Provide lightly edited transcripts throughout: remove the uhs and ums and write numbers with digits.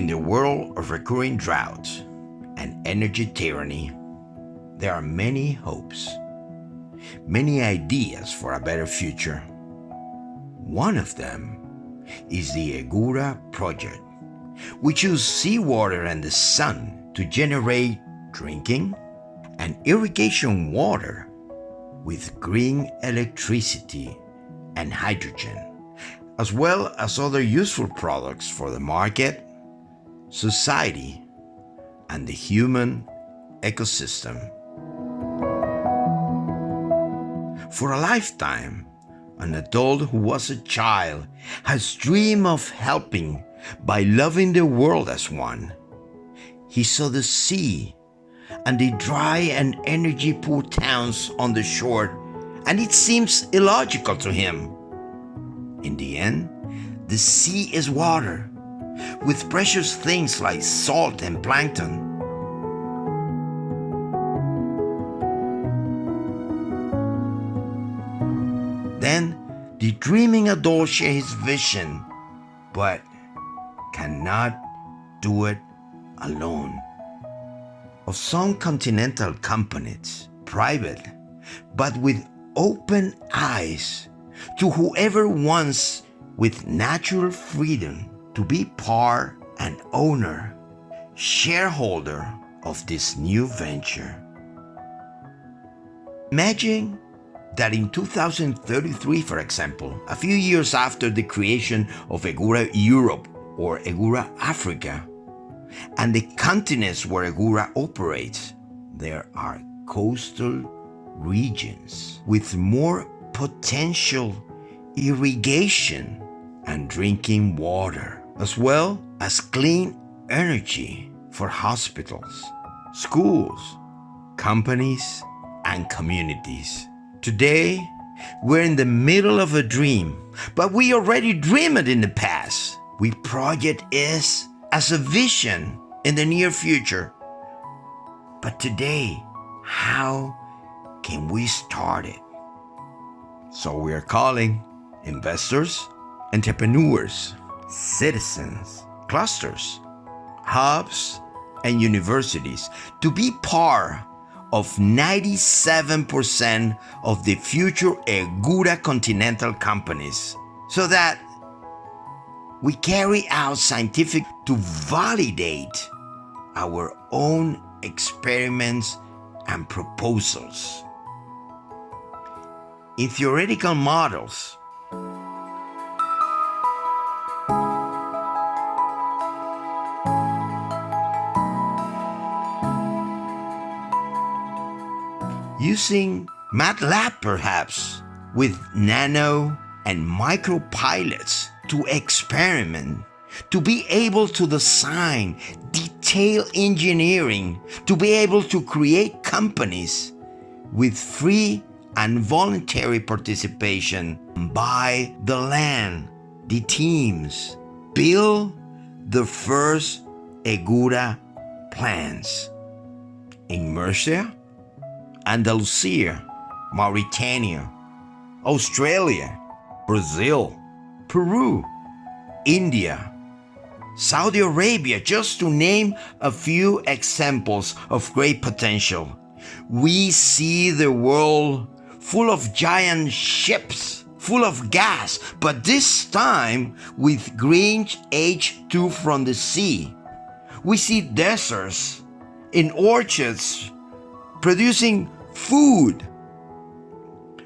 In the world of recurring droughts and energy tyranny, there are many hopes, many ideas for a better future. One of them is the Egura project, which uses seawater and the sun to generate drinking and irrigation water with green electricity and hydrogen, as well as other useful products for the market, society, and the human ecosystem. For a lifetime, an adult who was a child has dreamed of helping by loving the world as one. He saw the sea and the dry and energy-poor towns on the shore, and it seems illogical to him. In the end, the sea is water, with precious things like salt and plankton. Then, the dreaming adult shares his vision, but cannot do it alone. Of some continental companies, private, but with open eyes to whoever wants with natural freedom to be part and owner, shareholder of this new venture. Imagine that in 2033, for example, a few years after the creation of Egura Europe or Egura Africa, and the continents where Egura operates, there are coastal regions with more potential irrigation and drinking water, as well as clean energy for hospitals, schools, companies, and communities. Today, we're in the middle of a dream, but we already dreamed it in the past. We project it as a vision in the near future. But today, how can we start it? So we are calling investors, entrepreneurs, citizens, clusters, hubs, and universities to be part of 97% of the future Egura continental companies, so that we carry out scientific to validate our own experiments and proposals. In theoretical models, using MATLAB perhaps, with nano and micro pilots to experiment, to be able to design detailed engineering, to be able to create companies with free and voluntary participation, buy the land, the teams, build the first Egura plants in Murcia, Andalusia, Mauritania, Australia, Brazil, Peru, India, Saudi Arabia, just to name a few examples of great potential. We see the world full of giant ships, full of gas, but this time with green H2 from the sea. We see deserts in orchards producing food.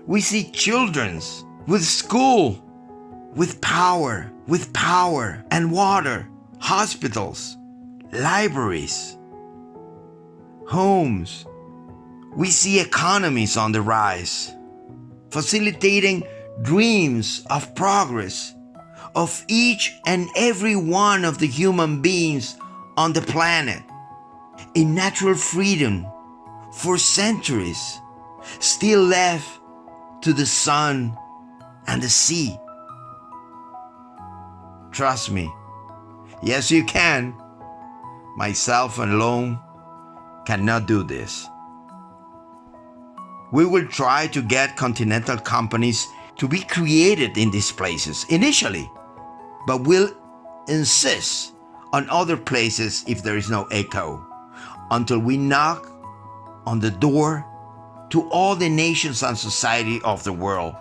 We see children with school, with power and water, hospitals, libraries, homes. We see economies on the rise, facilitating dreams of progress of each and every one of the human beings on the planet in natural freedom for centuries, still left to the sun and the sea. Trust me. Yes, you can. Myself alone cannot do this. We will try to get continental companies to be created in these places initially, but we'll insist on other places if there is no echo, until we knock on the door to all the nations and society of the world